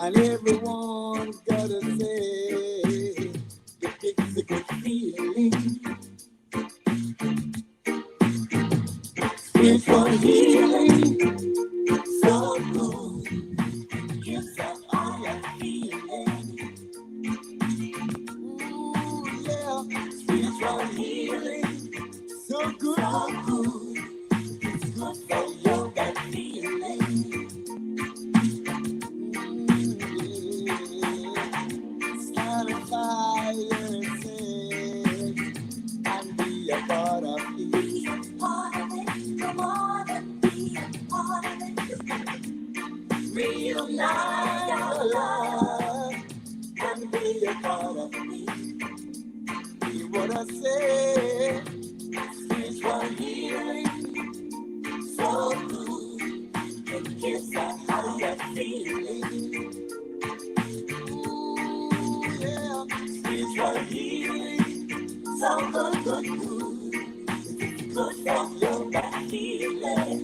and everyone's gotta say it's a good feeling. Spiritual healing, so good. Yes, I am feeling. Ooh, yeah. Spiritual healing, so good, so good. It's good for your that feeling. Satisfy yourself and be a part of it. Be a part of it. Come on and be a part of it. Reunite our love and be a part of it. Hear what I say. Spiritual healing, so good. It gives us how you're feeling. Ooh, yeah. Spiritual healing, so good, good, good. It's good for your back feeling.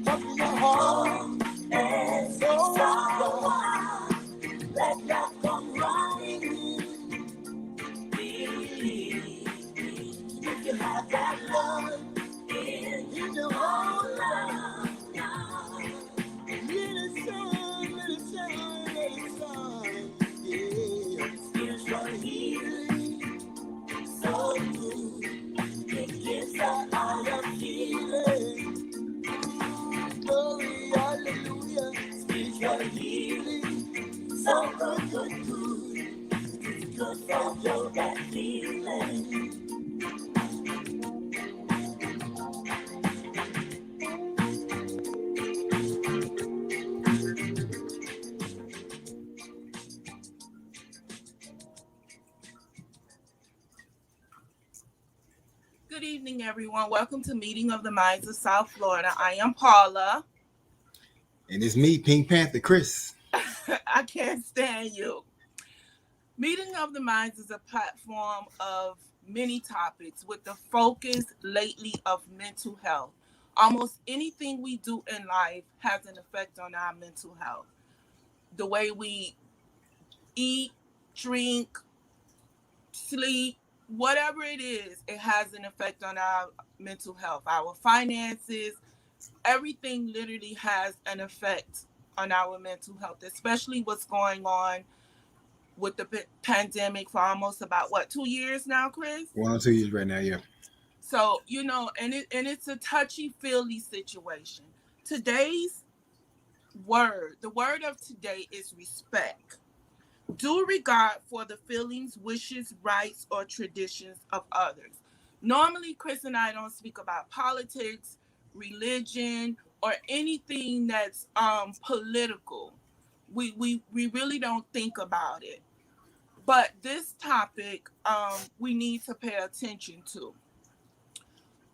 Up in your heart, and so wild. Let love come running in. Believe if you have that love in your whole life. Let it shine, let it shine, let it shine. Yeah, spiritual healing, so good. It gives us all your feeling. Glory, hallelujah. Spiritual healing, so good, good, good. It's good for your that feeling. Good evening, everyone. Welcome to Meeting of the Minds of South Florida. I am Paula. And it's me, Pink Panther Chris. I can't stand you. Meeting of the Minds is a platform of many topics with the focus lately of mental health. Almost anything we do in life has an effect on our mental health. The way we eat, drink, sleep, whatever it is, it has an effect on our mental health, our finances. Everything literally has an effect on our mental health, especially what's going on with the pandemic for almost about 2 years now, Chris? 1 or 2 years right now, yeah. So, and it's a touchy-feely situation. Today's the word of today is respect. Due regard for the feelings, wishes, rights, or traditions of others. Normally, Chris and I don't speak about politics, religion, or anything that's political. We really don't think about it. But this topic we need to pay attention to.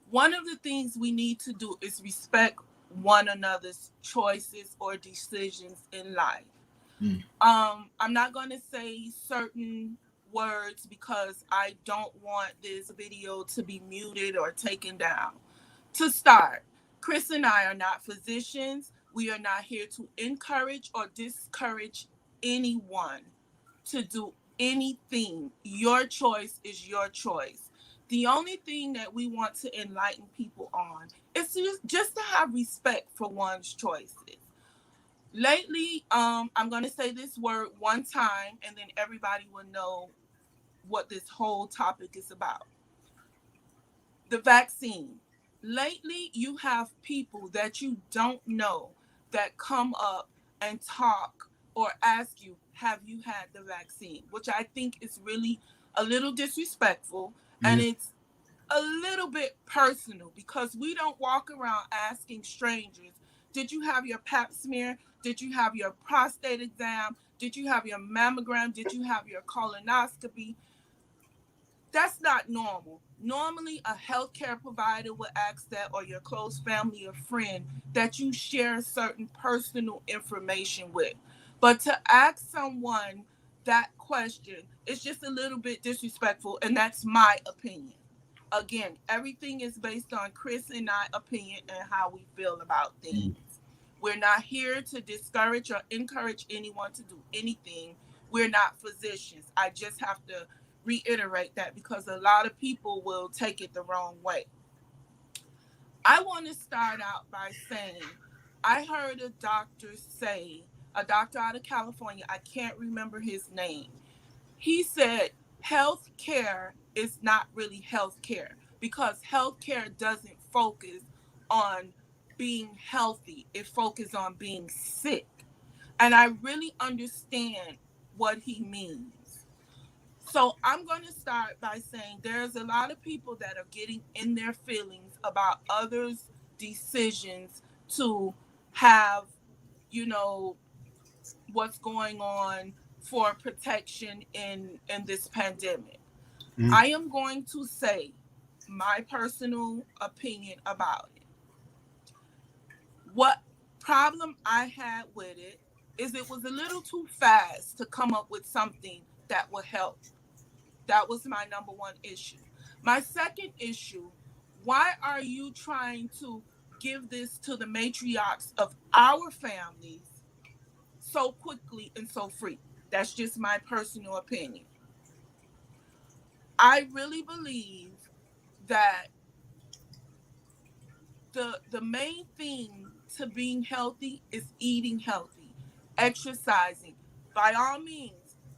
One of the things we need to do is respect one another's choices or decisions in life. Mm. I'm not going to say certain words because I don't want this video to be muted or taken down. To start, Chris and I are not physicians. We are not here to encourage or discourage anyone to do anything. Your choice is your choice. The only thing that we want to enlighten people on is just to have respect for one's choices. Lately, I'm going to say this word one time and then everybody will know what this whole topic is about. The vaccine. Lately, you have people that you don't know that come up and talk or ask you, have you had the vaccine? Which I think is really a little disrespectful, and it's a little bit personal because we don't walk around asking strangers, did you have your pap smear? Did you have your prostate exam? Did you have your mammogram? Did you have your colonoscopy? That's not normal. Normally, a healthcare provider would ask that, or your close family or friend that you share certain personal information with. But to ask someone that question is just a little bit disrespectful, and that's my opinion. Again, everything is based on Chris and I opinion and how we feel about things. We're not here to discourage or encourage anyone to do anything. We're not physicians. I just have to reiterate that because a lot of people will take it the wrong way. I want to start out by saying I heard a doctor out of California, I can't remember his name. He said health care is not really health care because health care doesn't focus on being healthy, it focuses on being sick. And I really understand what he means. So I'm going to start by saying there's a lot of people that are getting in their feelings about others' decisions to have, you know, what's going on for protection in this pandemic. Mhm. I am going to say my personal opinion about it. What problem I had with it is it was a little too fast to come up with something that would help. That was my number one issue. My second issue, why are you trying to give this to the matriarchs of our families so quickly and so free? That's just my personal opinion. I really believe that the main thing to being healthy is eating healthy, exercising. By all means,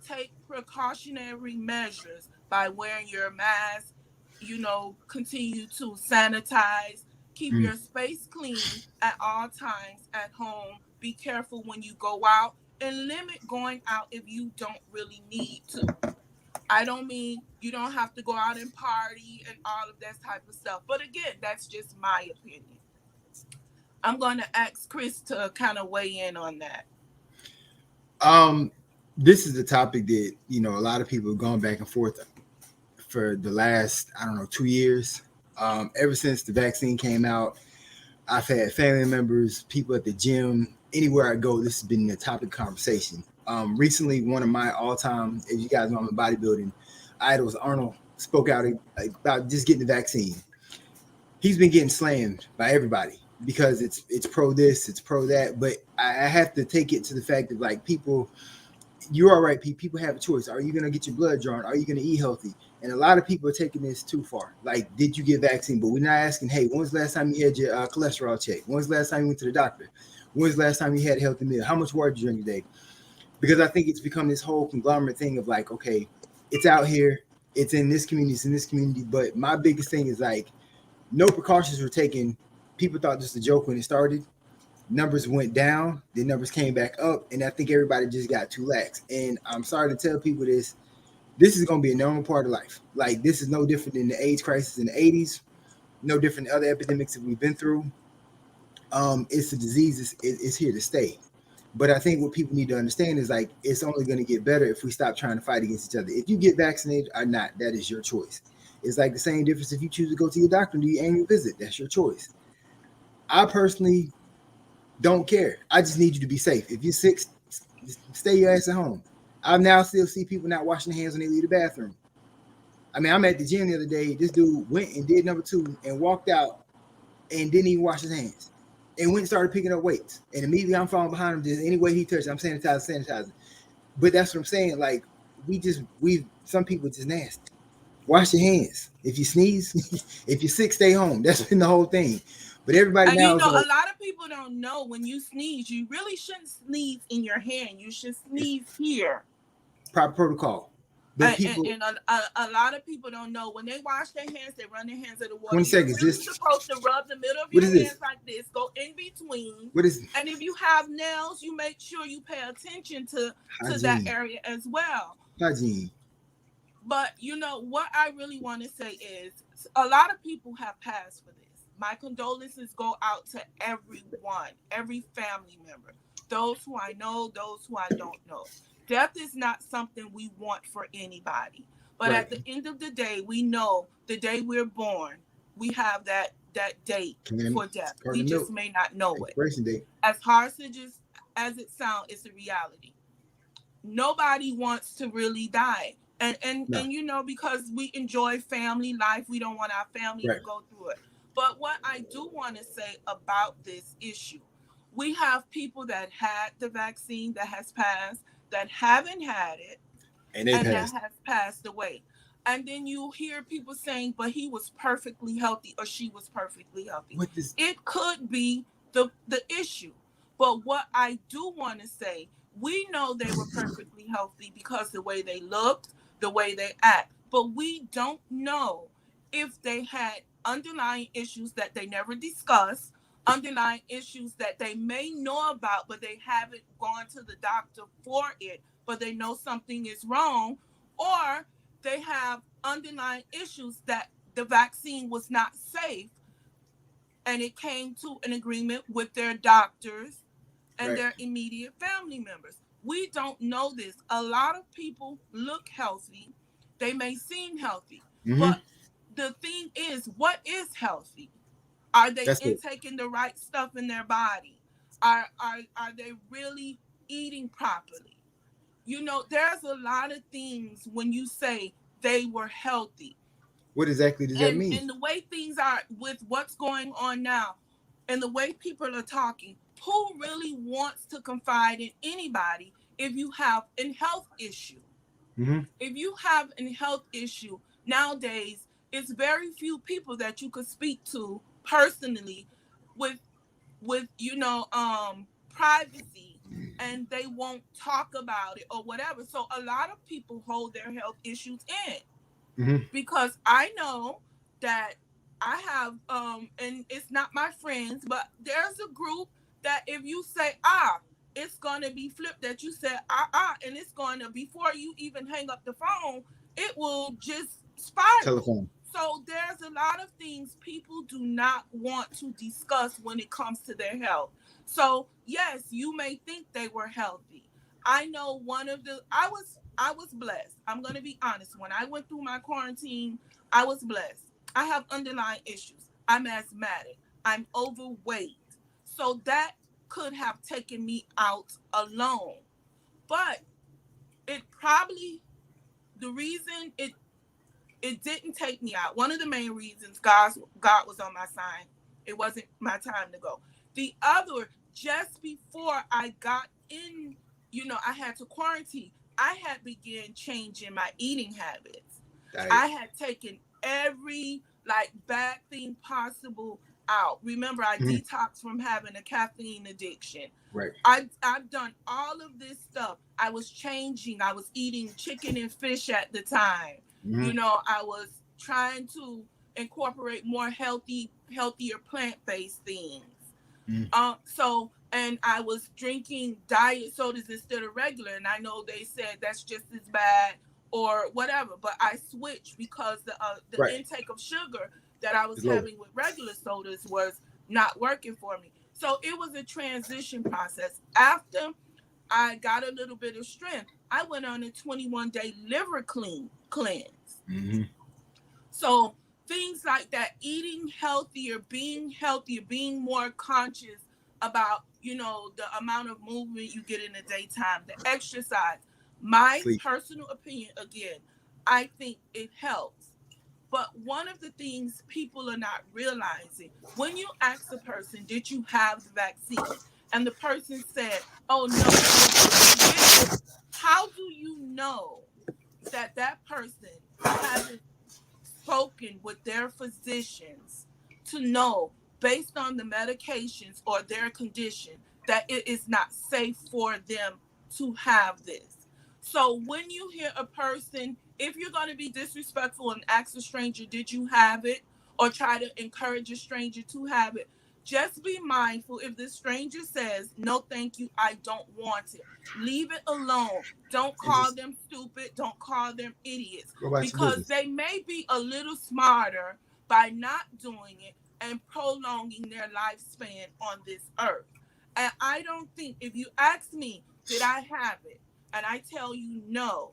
take precautionary measures by wearing your mask, continue to sanitize, keep Mm. your space clean at all times at home, be careful when you go out, and limit going out if you don't really need to. I don't mean you don't have to go out and party and all of that type of stuff. But again, that's just my opinion. I'm going to ask Chris to kind of weigh in on that. Um, this is a topic that a lot of people have gone back and forth for the last, I don't know, 2 years. Ever since the vaccine came out, I've had family members, people at the gym, anywhere I go. This has been the topic of conversation. Recently, one of my all-time, as you guys know, I'm in bodybuilding idols, Arnold, spoke out about just getting the vaccine. He's been getting slammed by everybody because it's pro this, it's pro that. But I have to take it to the fact that like people, you're all right. People have a choice. Are you going to get your blood drawn? Are you going to eat healthy? And a lot of people are taking this too far. Like, did you get vaccine? But we're not asking, hey, when's the last time you had your cholesterol checked? When's the last time you went to the doctor? When's the last time you had a healthy meal? How much water did you drink a day? Because I think it's become this whole conglomerate thing of like, okay, it's out here, it's in this community, it's in this community. But my biggest thing is like, no precautions were taken. People thought this was a joke when it started. Numbers went down, the numbers came back up, and I think everybody just got too lax. And I'm sorry to tell people this. This is going to be a normal part of life. Like, this is no different than the AIDS crisis in the 80s, no different than other epidemics that we've been through. It's a disease, it's here to stay. But I think what people need to understand is like, it's only going to get better if we stop trying to fight against each other. If you get vaccinated or not, that is your choice. It's like the same difference if you choose to go to your doctor and do your annual visit. That's your choice. I personally don't care. I just need you to be safe. If you're sick, stay your ass at home. I now still see people not washing their hands when they leave the bathroom. I mean, I'm at the gym the other day. This dude went and did number two and walked out and didn't even wash his hands and went and started picking up weights. And immediately I'm following behind him. Just any way he touched, I'm sanitizing. But that's what I'm saying. Like, some people just nasty. Wash your hands. If you sneeze, if you're sick, stay home. That's been the whole thing. But everybody And now is like, a lot of people don't know when you sneeze, you really shouldn't sneeze in your hand. You should it's sneeze here. proper protocol. But people, And a lot of people don't know when they wash their hands, they run their hands in the water. 20 You're seconds. really This, supposed to rub the middle of what your is this? hands like this, go in between. What is And if you have nails, you make sure you pay attention to that hygiene? area as well. Hygiene. But what I really want to say is a lot of people have passed for this. My condolences go out to everyone, every family member, those who I know, those who I don't know. Death is not something we want for anybody. But Right. at the end of the day, we know the day we're born, we have that date Can for death. We carton just milk. may not know it. Expiration date. As hard as it sounds, it's a reality. Nobody wants to really die. No. And because we enjoy family life, we don't want our family to Right. go through it. But what I do want to say about this issue, We have people that had the vaccine that has passed, that haven't had it, And they and that passed. has passed away. And then you hear people saying, but he was perfectly healthy or she was perfectly healthy. What is It could be the issue. But what I do want to say, we know they were perfectly healthy because the way they looked, the way they act. But we don't know if they had underlying issues that they never discuss, underlying issues that they may know about, but they haven't gone to the doctor for it, but they know something is wrong, or they have underlying issues that the vaccine was not safe and it came to an agreement with their doctors and right? their immediate family members. We don't know this. A lot of people look healthy. They may seem healthy, Mm-hmm. but the thing is, what is healthy? Are they That's it. intaking the right stuff in their body? Are they really eating properly? You know, there's a lot of things when you say they were healthy. What exactly does that mean? And the way things are with what's going on now and the way people are talking, who really wants to confide in anybody if you have a health issue? Mm-hmm. If you have a health issue nowadays, it's very few people that you could speak to personally with privacy, and they won't talk about it or whatever. So a lot of people hold their health issues in, Mm-hmm. because I know that I have and it's not my friends, but there's a group that if you say it's gonna be flipped, that you said and it's gonna, before you even hang up the phone, it will just spiral. Telephone. So there's a lot of things people do not want to discuss when it comes to their health. So yes, you may think they were healthy. I know one of the I was blessed. I'm going to be honest. When I went through my quarantine, I was blessed. I have underlying issues. I'm asthmatic. I'm overweight. So that could have taken me out alone. But it probably, the reason it didn't take me out, one of the main reasons, God was on my side. It wasn't my time to go. The other, just before I got in, I had to quarantine. I had began changing my eating habits. Diet. I had taken every like bad thing possible out. Remember, I Mm-hmm. detoxed from having a caffeine addiction. Right. I've done all of this stuff. I was changing. I was eating chicken and fish at the time. Mm-hmm. I was trying to incorporate more healthier plant-based things. Mm-hmm. And I was drinking diet sodas instead of regular, and I know they said that's just as bad or whatever, but I switched because the Right. intake of sugar that I was It's lower. having with regular sodas was not working for me. So it was a transition process. After I got a little bit of strength, I went on a 21-day liver cleanse. Mm-hmm. So things like that, eating healthier, being more conscious about, the amount of movement you get in the daytime, the exercise. My Sleep. personal opinion, again, I think it helps. But one of the things people are not realizing, when you ask a person, did you have the vaccine? And the person said, oh no, I didn't get it. How do you know that that person hasn't spoken with their physicians to know, based on the medications or their condition, that it is not safe for them to have this? So when you hear a person, if you're going to be disrespectful and ask a stranger, did you have it? Or try to encourage a stranger to have it, just be mindful. If the stranger says, no, thank you, I don't want it, leave it alone. Don't And call just them stupid. Don't call them idiots, go about your because business. they may be a little smarter by not doing it and prolonging their lifespan on this earth. And I don't think, if you ask me, did I have it? And I tell you no,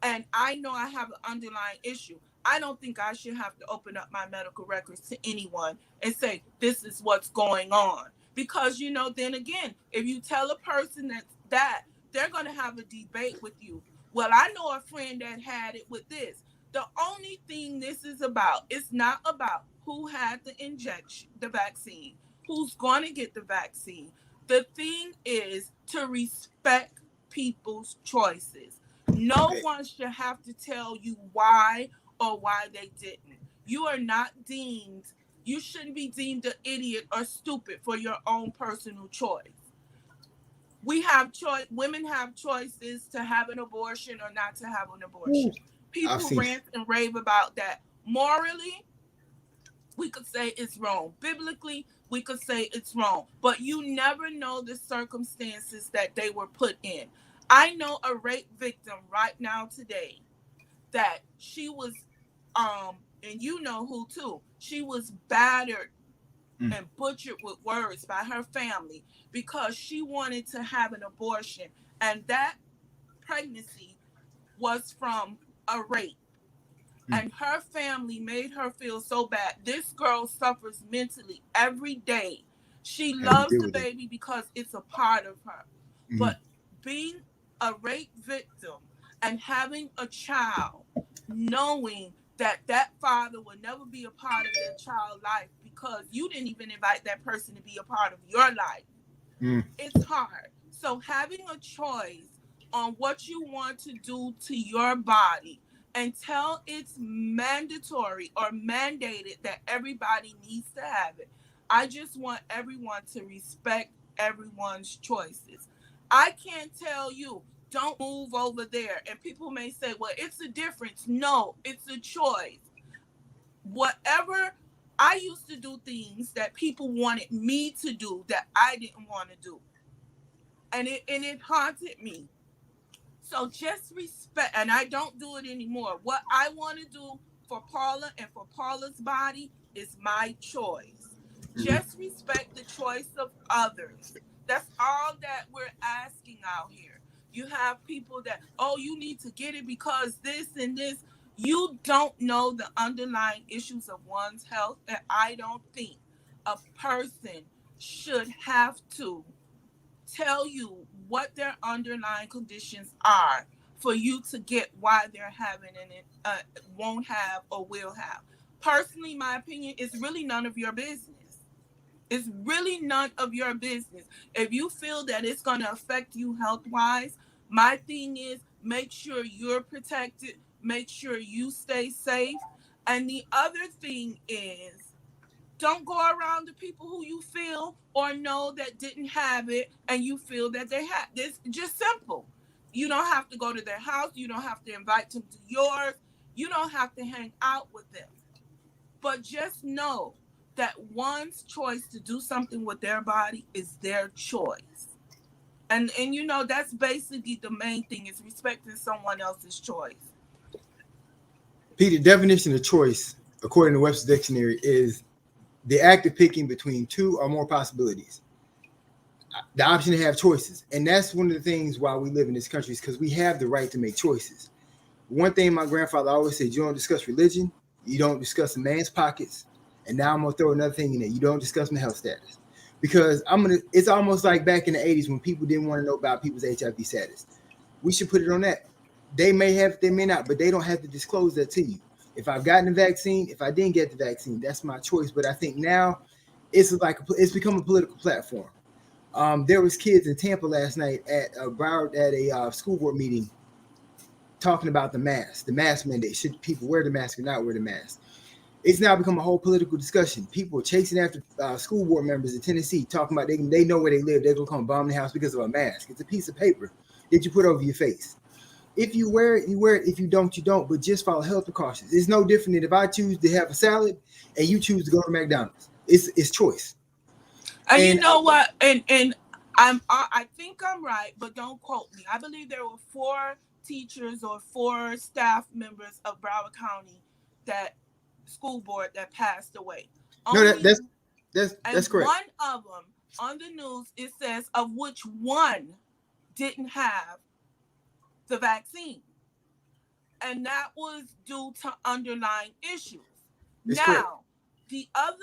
and I know I have an underlying issue, I don't think I should have to open up my medical records to anyone and say, this is what's going on. Because, then again, if you tell a person that, they're going to have a debate with you. Well, I know a friend that had it with this. The only thing this is about, it's not about who had the injection, the vaccine, who's going to get the vaccine. The thing is to respect people's choices. No Okay. one should have to tell you why or why they didn't. You are not deemed, you shouldn't be deemed an idiot or stupid for your own personal choice. We have choice, women have choices to have an abortion or not to have an Ooh, abortion. I've People seen. rant and rave about that. Morally, we could say it's wrong. Biblically, we could say it's wrong. But you never know the circumstances that they were put in. I know a rape victim right now today that she was and you know who too. She was battered Mm, and butchered with words by her family because she wanted to have an abortion, and that pregnancy was from a rape, mm. and her family made her feel so bad. This girl suffers mentally every day. She Having to loves deal the with it. baby because it's a part of her. Mm, But being a rape victim and having a child, knowing that that father will never be a part of their child's life because you didn't even invite that person to be a part of your life, mm. it's hard. So having a choice on what you want to do to your body until it's mandatory or mandated that everybody needs to have it. I just want everyone to respect everyone's choices. I can't tell you, don't move over there. And people may say, well, it's a difference. No, it's a choice. Whatever, I used to do things that people wanted me to do that I didn't want to do, and it haunted me. So just respect, and I don't do it anymore. What I want to do for Paula and for Paula's body is my choice. Mhm. Just respect the choice of others. That's all that we're asking out here. You have people that, oh, you need to get it because this and this. You don't know the underlying issues of one's health, and I don't think a person should have to tell you what their underlying conditions are for you to get why they're having and it won't have or will have. Personally, my opinion is really none of your business. It's really none of your business. If you feel that it's going to affect you health wise, my thing is make sure you're protected, make sure you stay safe. And the other thing is don't go around the people who you feel or know that didn't have it and you feel that they had this. Just simple. You don't have to go to their house. You don't have to invite them to yours. You don't have to hang out with them. But just know that one's choice to do something with their body is their choice. And you know that's basically the main thing is respecting someone else's choice. Pete, the definition of choice, according to Webster's dictionary, is the act of picking between two or more possibilities. The option to have choices, and that's one of the things why we live in this country is because we have the right to make choices. One thing my grandfather always said: you don't discuss religion, you don't discuss a man's pockets, and now I'm gonna throw another thing in there: you don't discuss my health status. Because I'm gonna, it's almost like back in the '80s when people didn't want to know about people's HIV status. We should put it on that. They may have, they may not, but they don't have to disclose that to you. If I've gotten the vaccine, if I didn't get the vaccine, that's my choice. But I think now it's become a political platform. There was kids in Tampa last night at a school board meeting talking about the mask mandate. Should people wear the mask or not wear the mask? It's now become a whole political discussion. People are chasing after school board members in Tennessee, talking about they know where they live. They're gonna come bomb the house because of a mask. It's a piece of paper that you put over your face. If you wear it, you wear it. If you don't, you don't. But just follow health precautions. It's no different than if I choose to have a salad and you choose to go to McDonald's. It's choice. And you And know what? And I think I'm right, but don't quote me. I believe there were four teachers or four staff members of Broward County that school board that passed away. no, Only that's and correct. one of them on the news it says of which one didn't have the vaccine, and that was due to underlying issues. It's correct. Now, the other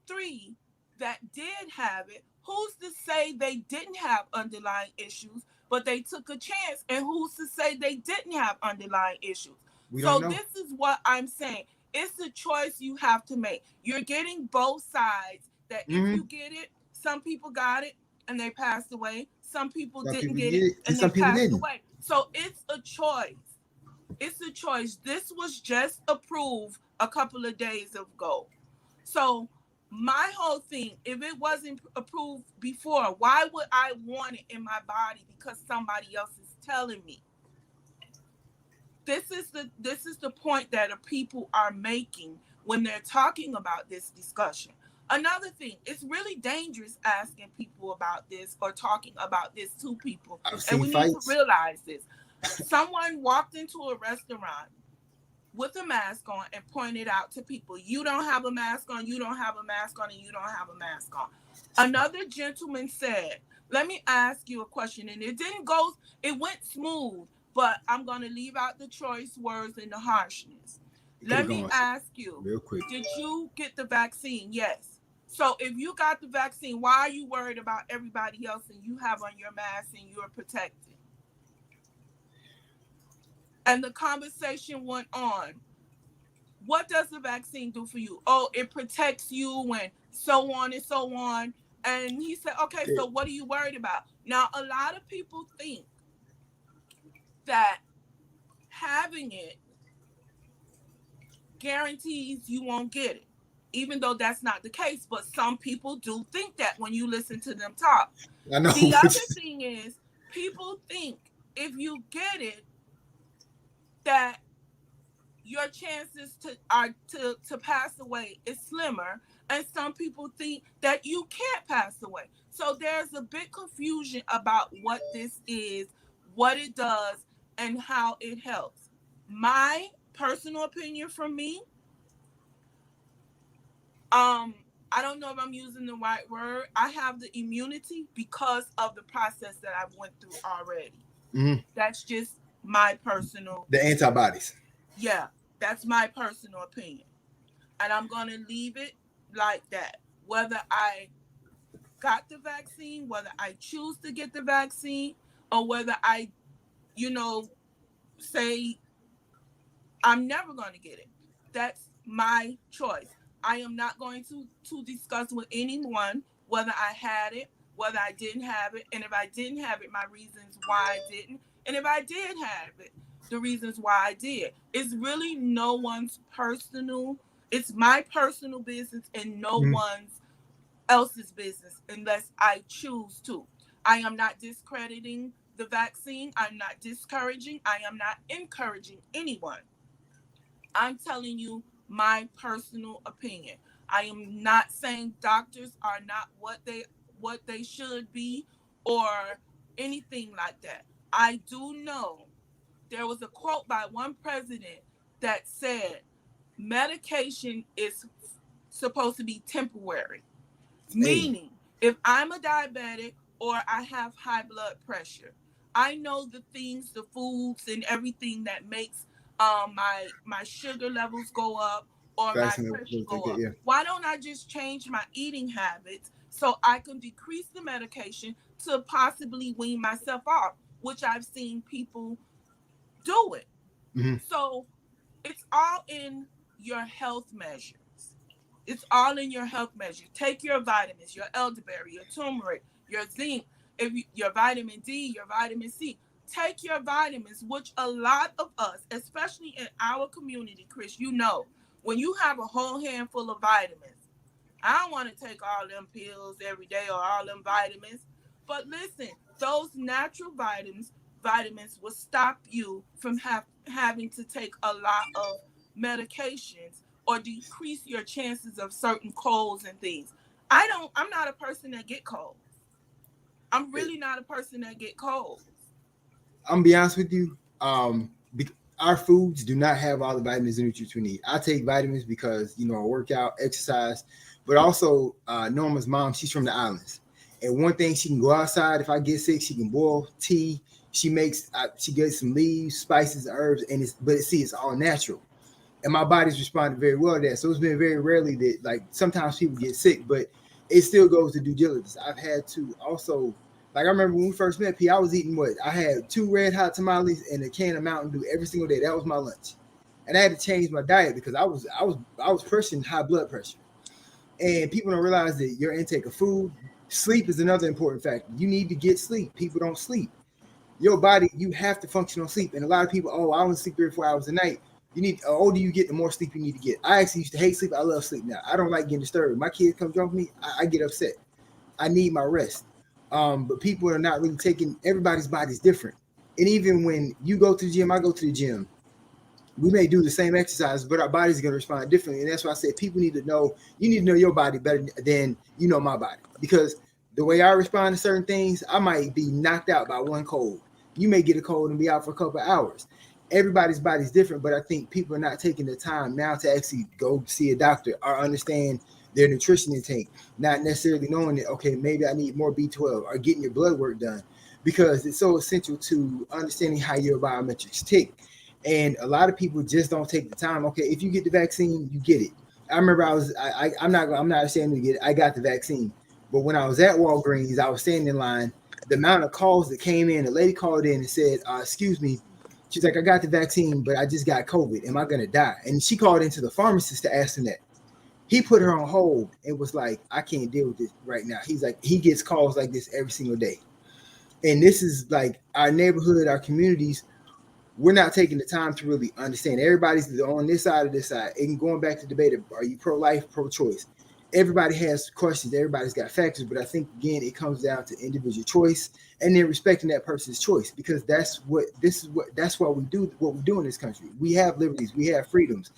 three that did have it, who's to say they didn't have underlying issues, but they took a chance? And who's to say they didn't have underlying issues? We don't So, know. this is what I'm saying. It's a choice you have to make. You're getting both sides that if Mm-hmm. you get it, some people got it and they passed away. Some people Some didn't people get get it it, and and they some people passed didn't. away. So it's a choice. It's a choice. This was just approved a couple of days ago. So my whole thing, if it wasn't approved before, why would I want it in my body because somebody else is telling me? This is the point that the people are making when they're talking about this discussion. Another thing, it's really dangerous asking people about this or talking about this to people, I've and seen we need to fights. realize this. Someone walked into a restaurant with a mask on and pointed out to people, you don't have a mask on, you don't have a mask on, and you don't have a mask on. Another gentleman said, let me ask you a question. And it went smooth, but I'm going to leave out the choice words and the harshness. It could Let have me gone ask you, real quick. did you get the vaccine? Yes. So if you got the vaccine, why are you worried about everybody else and you have on your mask and you're protected? And the conversation went on. What does the vaccine do for you? Oh, it protects you and so on and so on. And he said, okay, so what are you worried about? Now, a lot of people think that having it guarantees you won't get it, even though that's not the case. But some people do think that when you listen to them talk. I know. The other thing is, people think if you get it, that your chances to pass away is slimmer, and some people think that you can't pass away. So there's a big confusion about what this is, what it does, and how it helps. My personal opinion from me, um I don't know if I'm using the right word. I have the immunity because of the process that I've went through already. Mhm. That's just my personal, The antibodies. yeah, that's my personal opinion. And I'm going to leave it like that. Whether I got the vaccine, whether I choose to get the vaccine, or whether I, you know, say I'm never going to get it. That's my choice. I am not going to discuss with anyone whether I had it, whether I didn't have it, and if I didn't have it, my reasons why I didn't, and if I did have it, the reasons why I did. It's really no one's personal. It's my personal business and no Mhm. one's else's business unless I choose to. I am not discrediting the vaccine. I'm not discouraging. I am not encouraging anyone. I'm telling you my personal opinion. I am not saying doctors are not what they should be or anything like that. I do know there was a quote by one president that said medication is supposed to be temporary. Hey, Meaning, if I'm a diabetic or I have high blood pressure, I know the things, the foods, and everything that makes my sugar levels go up or my vaccine pressure things like go that. up. Yeah. Why don't I just change my eating habits so I can decrease the medication to possibly wean myself off, which I've seen people do it. Hmm. So it's all in your health measures. It's all in your health measures. Take your vitamins, your elderberry, your turmeric, your zinc, your vitamin D, your vitamin C. Take your vitamins, which a lot of us, especially in our community, Chris, when you have a whole handful of vitamins, I don't want to take all them pills every day or all them vitamins. But listen, those natural vitamins will stop you from having to take a lot of medications or decrease your chances of certain colds and things. I'm not a person that get colds. I'm really not a person that get colds. I'm gonna be honest with you. Our foods do not have all the vitamins and nutrients we need. I take vitamins because I work out, exercise, but also Norma's mom, she's from the islands, and one thing she can go outside. If I get sick, she can boil tea. She gets some leaves, spices, herbs, and it's all natural, and my body's responded very well to that. So it's been very rarely that like sometimes people get sick, but it still goes to due diligence. I've had to also like I remember when we first met, P. I was eating what I had 2 red hot tamales and a can of Mountain Dew every single day. That was my lunch, and I had to change my diet because I was pushing high blood pressure. And people don't realize that your intake of food Sleep is another important factor. You need to get sleep. People don't sleep. Your body, you have to function on sleep. And a lot of people, oh, I only sleep 3 or 4 hours a night. You need, the older you get, the more sleep you need to get. I actually used to hate sleep. I love sleep now. I don't like getting disturbed. My kids come drunk with me, I get upset. I need my rest. But people are not really taking, everybody's body's different. And even when you go to the gym, I go to the gym. We may do the same exercise, but our body's going to respond differently. And that's why I said people need to know, you need to know your body better than you know my body. Because the way I respond to certain things, I might be knocked out by one cold. You may get a cold and be out for a couple of hours. Everybody's body's different, but I think people are not taking the time now to actually go see a doctor or understand their nutrition intake, not necessarily knowing that, okay, maybe I need more B12 or getting your blood work done, because it's so essential to understanding how your biometrics tick. And a lot of people just don't take the time. Okay, if you get the vaccine, you get it. I remember I'm not ashamed to get it. I got the vaccine. But when I was at Walgreens, I was standing in line. The amount of calls that came in, the lady called in and said, excuse me. She's like, I got the vaccine, but I just got COVID. Am I going to die? And she called into the pharmacist to ask him that. He put her on hold and was like, I can't deal with this right now. He's like, he gets calls like this every single day. And this is like our neighborhood, our communities. We're not taking the time to really understand. Everybody's on this side or this side. And going back to the debate of, are you pro-life, pro-choice? Everybody has questions. Everybody's got factors. But I think, again, it comes down to individual choice and then respecting that person's choice, because that's why we do what we do in this country. We have liberties. We have freedoms.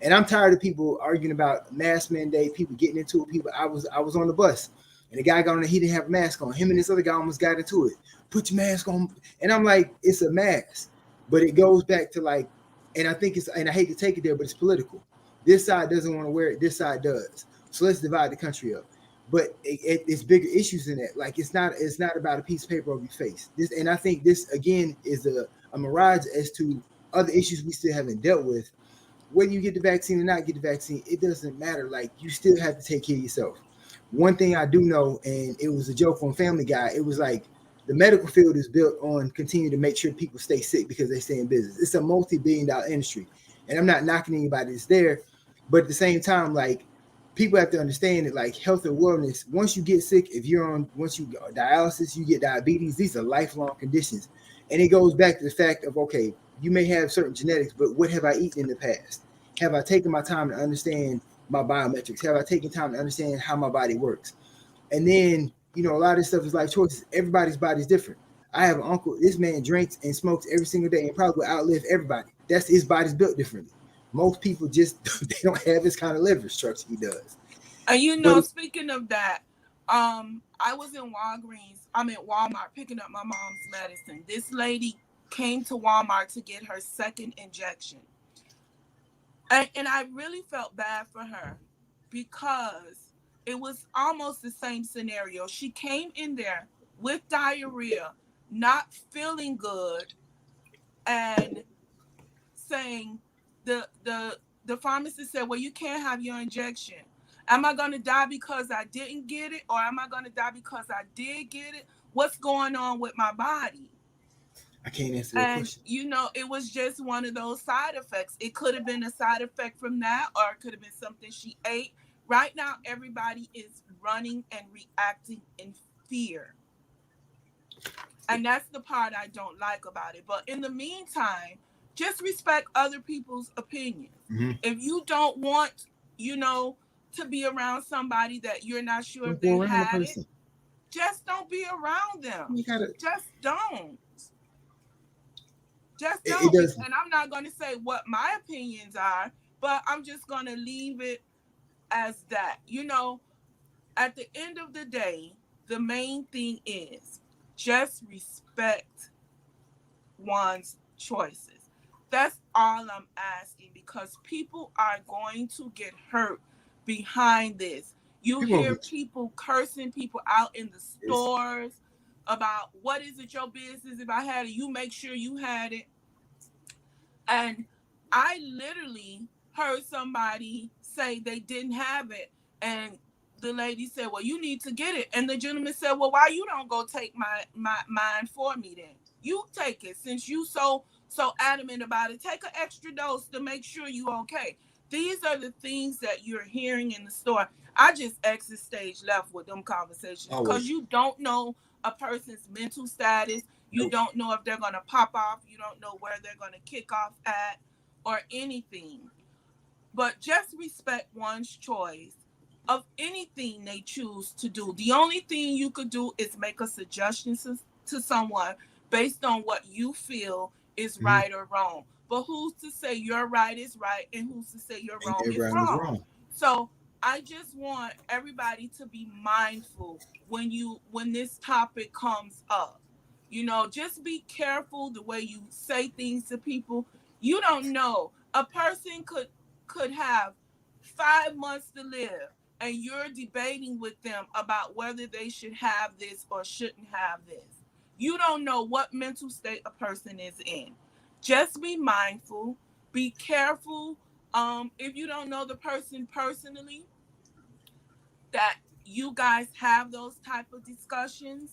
And I'm tired of people arguing about mask mandate, people getting into it. I was on the bus and the guy got on there, he didn't have a mask on. Him and this other guy almost got into it. Put your mask on. And I'm like, it's a mask. But it goes back to like, and I think and I hate to take it there, but it's political. This side doesn't want to wear it. This side does. So let's divide the country up. But it's bigger issues than that. Like it's not about a piece of paper over your face. And I think this again is a mirage as to other issues we still haven't dealt with. Whether you get the vaccine or not get the vaccine, it doesn't matter. Like you still have to take care of yourself. One thing I do know, and it was a joke on Family Guy, it was like the medical field is built on continuing to make sure people stay sick because they stay in business. It's a multi-billion-dollar industry. And I'm not knocking anybody that's there, but at the same time, like people have to understand that like health and wellness, once you get sick, once you go dialysis, you get diabetes, these are lifelong conditions. And it goes back to the fact of, okay, you may have certain genetics, but what have I eaten in the past? Have I taken my time to understand my biometrics? Have I taken time to understand how my body works? And then, a lot of this stuff is life choices. Everybody's body's different. I have an uncle, this man drinks and smokes every single day and probably will outlive everybody. That's his body's built differently. Most people just, they don't have this kind of liver structure he does. And speaking of that, I was in Walmart picking up my mom's medicine. This lady came to Walmart to get her second injection. And I really felt bad for her because it was almost the same scenario. She came in there with diarrhea, not feeling good, and saying the pharmacist said, well, you can't have your injection. Am I going to die because I didn't get it, or am I going to die because I did get it? What's going on with my body? I can't answer that question. It was just one of those side effects. It could have been a side effect from that, or it could have been something she ate. Right now, everybody is running and reacting in fear. And that's the part I don't like about it. But in the meantime, just respect other people's opinions. Mm-hmm. If you don't want, to be around somebody that you're not sure if they had it, just don't be around them. Just don't. Just don't. And I'm not going to say what my opinions are, but I'm just going to leave it as that. At the end of the day, the main thing is just respect one's choices. That's all I'm asking, because people are going to get hurt behind this. You hear people cursing people out in the stores about, what is it your business if I had it? You make sure you had it. And I literally heard somebody say they didn't have it, and the lady said, well, you need to get it. And the gentleman said, well, why you don't go take mine for me then? You take it, since you so adamant about it. Take an extra dose to make sure you okay. These are the things that you're hearing in the store. I just exit stage left with them conversations because Always. you don't know a person's mental status. You Nope. don't know if they're gonna pop off. You don't know where they're gonna kick off at or anything. But just respect one's choice of anything they choose to do. The only thing you could do is make a suggestion to someone based on what you feel is Hmm. right or wrong. But who's to say your right is right and who's to say your And wrong is everyone is wrong? wrong. So I just want everybody to be mindful when this topic comes up. Just be careful the way you say things to people. You don't know. A person could have 5 months to live and you're debating with them about whether they should have this or shouldn't have this. You don't know what mental state a person is in. Just be mindful, be careful. If you don't know the person personally, that you guys have those type of discussions,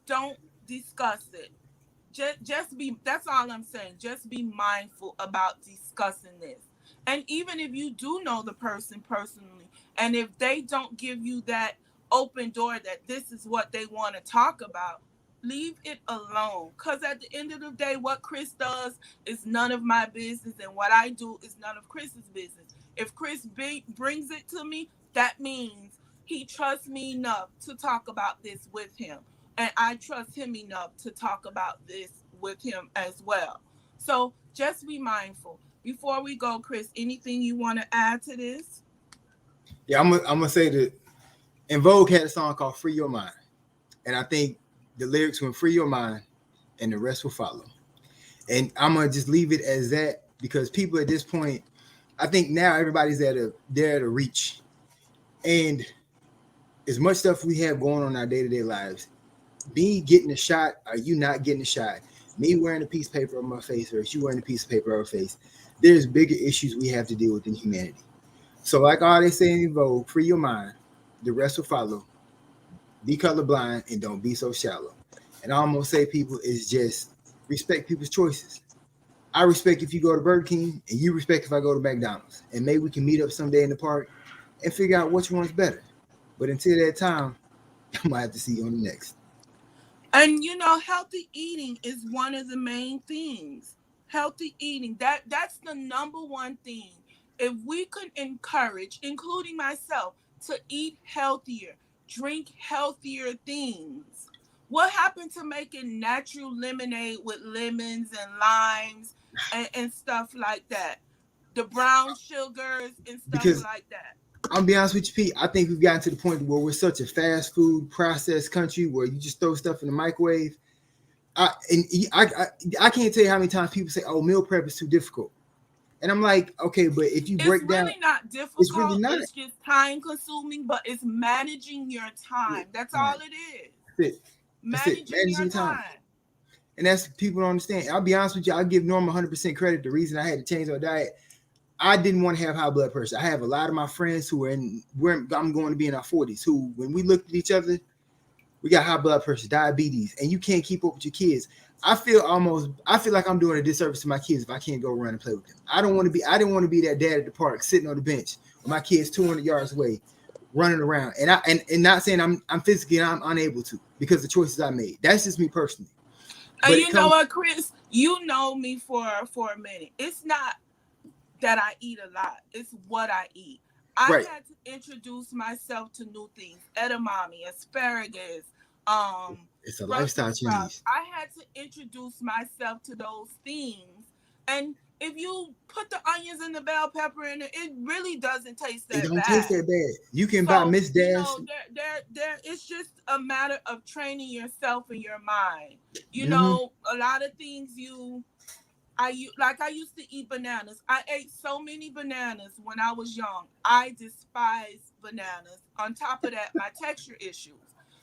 don't discuss it. Just be, that's all I'm saying. Just be mindful about discussing this. And even if you do know the person personally, and if they don't give you that open door that this is what they want to talk about, leave it alone. Because at the end of the day, what Chris does is none of my business, and what I do is none of Chris's business. If Chris brings it to me, that means he trusts me enough to talk about this with him, and I trust him enough to talk about this with him as well. So just be mindful. Before we go, Chris, anything you want to add to this? Yeah, I'm gonna say that In Vogue had a song called "Free Your Mind," and I think the lyrics went "Free your mind," and the rest will follow. And I'm gonna just leave it as that because people at this point, I think now everybody's at a reach, and as much stuff we have going on in our day-to-day lives, me getting a shot or you not getting a shot, me wearing a piece of paper on my face or you wearing a piece of paper on my face, there's bigger issues we have to deal with in humanity. So, like all they say in Vogue, free your mind, the rest will follow. Be colorblind and don't be so shallow. And I almost say people is just respect people's choices. I respect if you go to Burger King and you respect if I go to McDonald's. And maybe we can meet up someday in the park and figure out which one's better. But until that time, I might have to see you on the next. And healthy eating is one of the main things. Healthy eating, that's the number one thing. If we could encourage, including myself, to eat healthier, drink healthier things. What happened to making natural lemonade with lemons and limes and stuff like that? The brown sugars and stuff Because like that. I'm be honest with you, Pete, I think we've gotten to the point where we're such a fast food processed country where you just throw stuff in the microwave. I can't tell you how many times people say, "Oh, meal prep is too difficult," and I'm like, okay, but if you It's break down, really not it's really difficult. not. It's just time consuming, but it's managing your Yeah, time. That's time. all it is. That's it. That's it. Managing your Managing time. time. And that's people don't understand. I'll be honest with you. I'll give Norma 100% credit. The reason I had to change our diet, I didn't want to have high blood pressure. I have a lot of my friends who are I'm going to be in our 40s, who, when we looked at each other, we got high blood pressure, diabetes, and you can't keep up with your kids. I feel like I'm doing a disservice to my kids if I can't go around and play with them. I didn't want to be that dad at the park sitting on the bench with my kids 200 yards away, running around. And not saying I'm physically I'm unable to because of the choices I made. That's just me personally. And But it you know comes what, Chris? You know me for a minute. It's not that I eat a lot. It's what I eat. I right. had to introduce myself to new things. Edamame, asparagus, It's a lifestyle Brussels sprouts. change. I had to introduce myself to those things. And if you put the onions and the bell pepper in it, it really doesn't taste It that don't taste bad. that bad. You can buy So, Miss Dash. it's just a matter of training yourself and your mind. Mm-hmm. A lot of things I used to eat bananas. I ate so many bananas when I was young. I despise bananas. On top of that, my texture issues.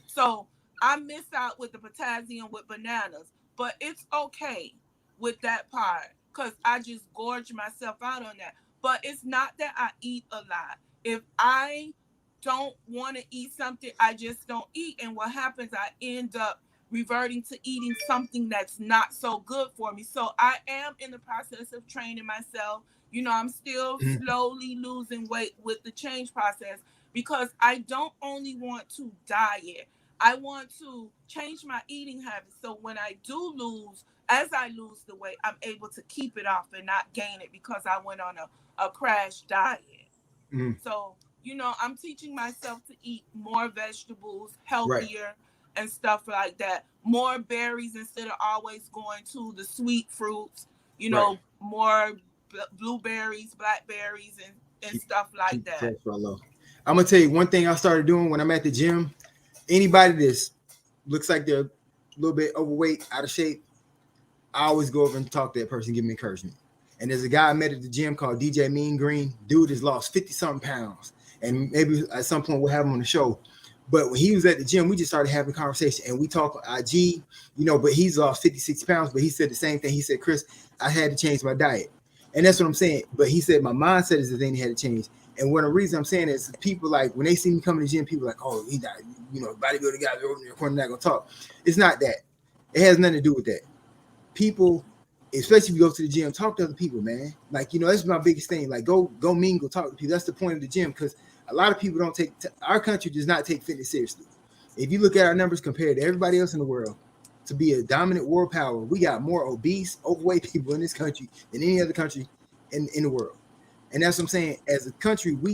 So I miss out with the potassium with bananas. But it's okay with that part because I just gorge myself out on that. But it's not that I eat a lot. If I don't want to eat something, I just don't eat. And what happens, I end up reverting to eating something that's not so good for me. So I am in the process of training myself. I'm still slowly losing weight with the change process because I don't only want to diet. I want to change my eating habits. So when I do lose, as I lose the weight, I'm able to keep it off and not gain it because I went on a crash diet. Mhm. So, I'm teaching myself to eat more vegetables, Right, healthier, and stuff like that. More berries instead of always going to the sweet fruits, right. more blueberries, blackberries, and Keep stuff like keep the that. cholesterol low. I'm gonna tell you one thing I started doing when I'm at the gym. Anybody that's looks like they're a little bit overweight, out of shape, I always go over and talk to that person, give them encouragement. And there's a guy I met at the gym called DJ Mean Green. Dude has lost 50 something pounds. And maybe at some point we'll have him on the show. But when he was at the gym, we just started having a conversation and we talk on IG, but he's lost 50, 60 pounds. But he said the same thing. He said, Chris, I had to change my diet. And that's what I'm saying. But he said my mindset is the thing he had to change. And one of the reasons I'm saying is people like when they see me coming to the gym, people are like, oh, he not, bodybuilder guys are over in the corner not gonna talk. It's not that. It has nothing to do with that. People, especially if you go to the gym, talk to other people, man. Like, that's my biggest thing. Like, go mingle, talk to people. That's the point of the gym because a lot of people don't take, our country does not take fitness seriously. If you look at our numbers compared to everybody else in the world, to be a dominant world power, we got more obese, overweight people in this country than any other country in the world. And that's what I'm saying. As a country, we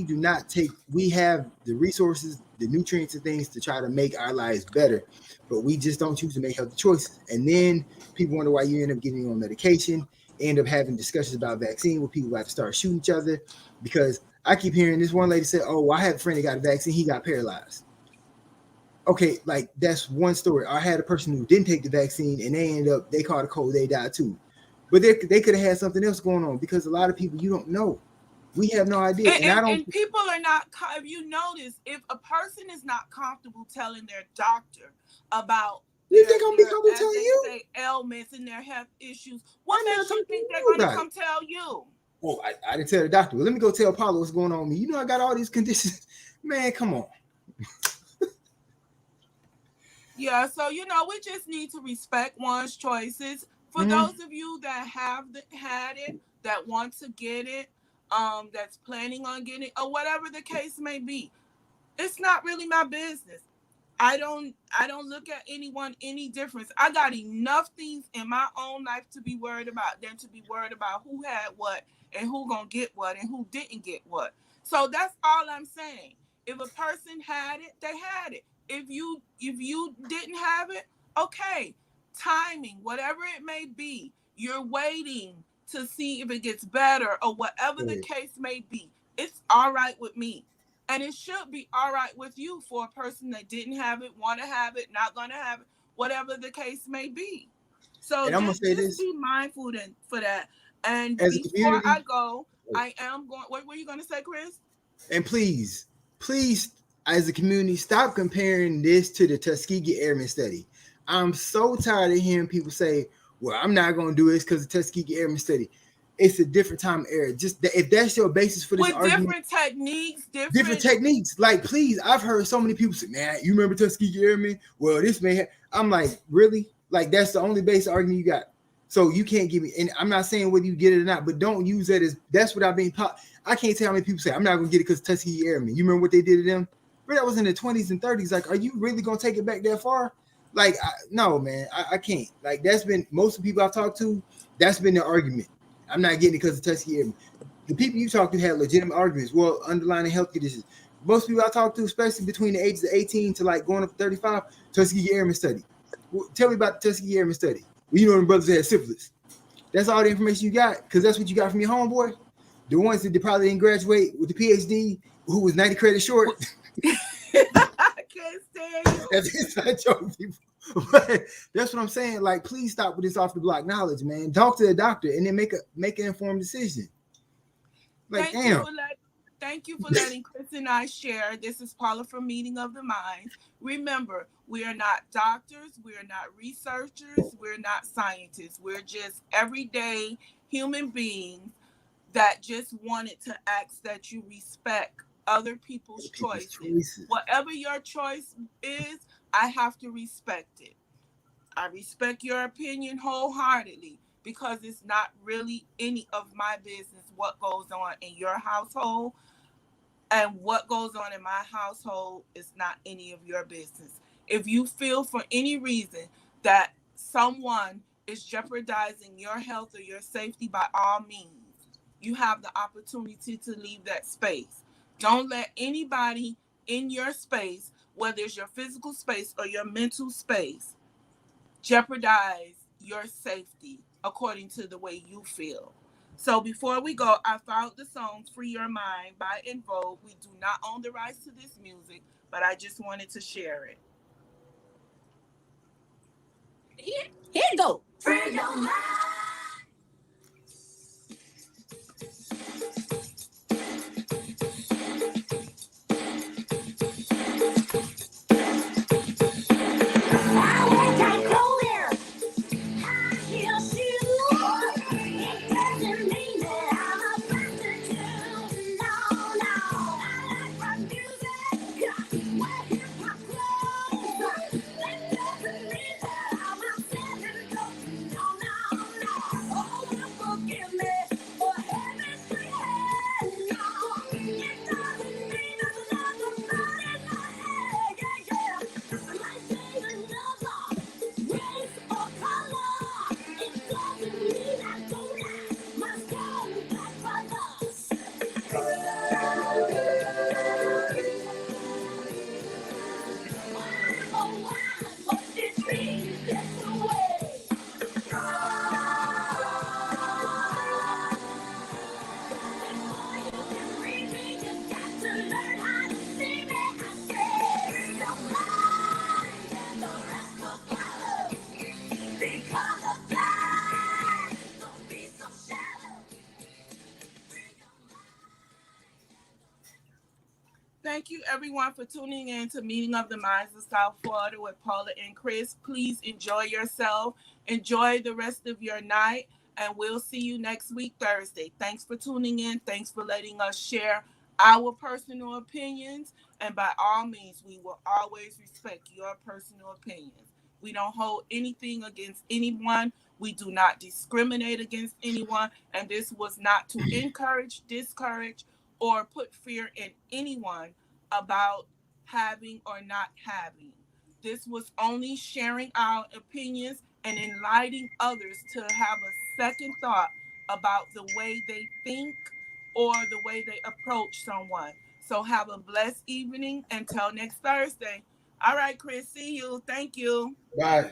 have the resources, the nutrients and things to try to make our lives better, but we just don't choose to make healthy choices. And then people wonder why you end up getting on medication, end up having discussions about vaccine where people have to start shooting each other. Because I keep hearing this one lady say, oh, well, I had a friend that got a vaccine, he got paralyzed. Okay, like that's one story. I had a person who didn't take the vaccine and they caught a cold, they died too. But they could have had something else going on because a lot of people you don't know. We have no idea. And, And I and, don't. and people are not, if you notice, if a person is not comfortable telling their doctor about You think I'm be comfortable as telling they you? say, ailments and their health issues, what I'm not makes you talking to think they're you going to about it. come tell you? Oh, I didn't tell the doctor. Well, let me go tell Paulo what's going on with me. I got all these conditions. Man, come on. Yeah, so we just need to respect one's choices. For those of you that have had it, that want to get it, that's planning on getting it, or whatever the case may be, it's not really my business. I don't look at anyone any difference. I got enough things in my own life to be worried about than to be worried about who had what and who gonna get what and who didn't get what. So that's all I'm saying. If a person had it, they had it. If you didn't have it, okay. Timing, whatever it may be, you're waiting to see if it gets better or whatever the case may be. It's all right with me. And it should be all right with you for a person that didn't have it, want to have it, not going to have it, whatever the case may be. So And I'm gonna just, say just this be mindful for that. And as a before community. I go, I am going, what were you going to say, Chris? And please, as a community, stop comparing this to the Tuskegee Airmen study. I'm so tired of hearing people say, well, I'm not going to do this because of the Tuskegee Airmen study. It's a different time era. Just if that's your basis for this With argument, different techniques, different techniques. Like, please, I've heard so many people say, man, you remember Tuskegee Airmen? Well, this may have. I'm like, really? Like, that's the only base argument you got. So you can't give me, and I'm not saying whether you get it or not, but don't use that as, that's what I've been taught. I can't tell how many people say, I'm not going to get it because Tuskegee Airmen. You remember what they did to them? But that was in the 20s and 30s. Like, are you really going to take it back that far? Like, no, man, I can't. Like, that's been, most of the people I've talked to, that's been the argument. I'm not getting it because of Tuskegee Airmen. The people you talk to had legitimate arguments. Well, underlying health conditions. Most people I talk to, especially between the ages of 18 to like going up to 35, Tuskegee Airmen study. Well, tell me about the Tuskegee Airmen study. Well, the brothers had syphilis. That's all the information you got because that's what you got from your homeboy. The ones that probably didn't graduate with the PhD, who was 90 credits short. I can't stand you. That's inside joke, people. But that's what I'm saying. Like, please stop with this off the block knowledge, man. Talk to the doctor and then make an informed decision. Like, Thank you for letting Chris and I share. This is Paula from Meeting of the Minds. Remember, we are not doctors. We are not researchers. We're not scientists. We're just everyday human beings that just wanted to ask that you respect other people's choices. Whatever your choice is, I have to respect it. I respect your opinion wholeheartedly. because it's not really any of my business what goes on in your household, and what goes on in my household is not any of your business. If you feel for any reason that someone is jeopardizing your health or your safety, by all means, you have the opportunity to leave that space. Don't let anybody in your space, whether it's your physical space or your mental space, jeopardize your safety according to the way you feel. So before we go, I found the song Free Your Mind by En Vogue. We do not own the rights to this music, but I just wanted to share it. Here you go. Free your mind. Thank you, everyone, for tuning in to Meeting of the Minds of South Florida with Paula and Chris. Please enjoy yourself. Enjoy the rest of your night, and we'll see you next week, Thursday. Thanks for tuning in. Thanks for letting us share our personal opinions. And by all means, we will always respect your personal opinions. We don't hold anything against anyone. We do not discriminate against anyone. And this was not to encourage, discourage, or put fear in anyone about having or not having. This was only sharing our opinions and enlightening others to have a second thought about the way they think or the way they approach someone. So have a blessed evening until next Thursday. All right, Chris, see you. Thank you. Bye.